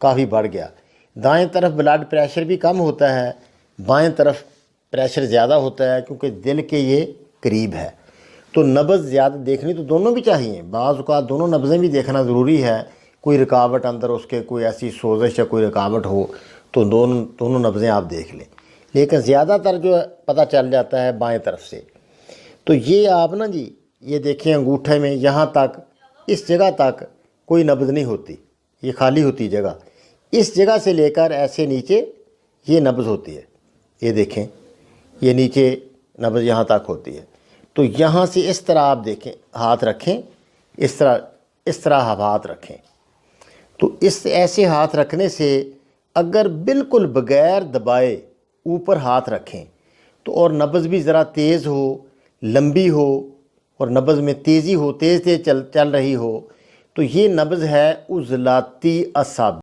کافی بڑھ گیا۔ دائیں طرف بلڈ پریشر بھی کم ہوتا ہے، بائیں طرف پریشر زیادہ ہوتا ہے کیونکہ دل کے یہ قریب ہے۔ تو نبض زیادہ دیکھنی تو دونوں بھی چاہیے، بعض اوقات دونوں نبضیں بھی دیکھنا ضروری ہے، کوئی رکاوٹ اندر اس کے کوئی ایسی سوزش یا کوئی رکاوٹ ہو تو دونوں نبضیں آپ دیکھ لیں، لیکن زیادہ تر جو پتہ چل جاتا ہے بائیں طرف سے۔ تو یہ آپ نا جی یہ دیکھیں انگوٹھے میں یہاں تک، اس جگہ تک کوئی نبض نہیں ہوتی، یہ خالی ہوتی جگہ، اس جگہ سے لے کر ایسے نیچے یہ نبض ہوتی ہے، یہ دیکھیں یہ نیچے نبض یہاں تک ہوتی ہے۔ تو یہاں سے اس طرح آپ دیکھیں، ہاتھ رکھیں اس طرح آپ ہاتھ رکھیں، تو ایسے ہاتھ رکھنے سے اگر بالکل بغیر دبائے اوپر ہاتھ رکھیں تو اور نبض بھی ذرا تیز ہو، لمبی ہو، اور نبض میں تیزی ہو، تیز چل رہی ہو، تو یہ نبض ہے عضلاتی اعصابی۔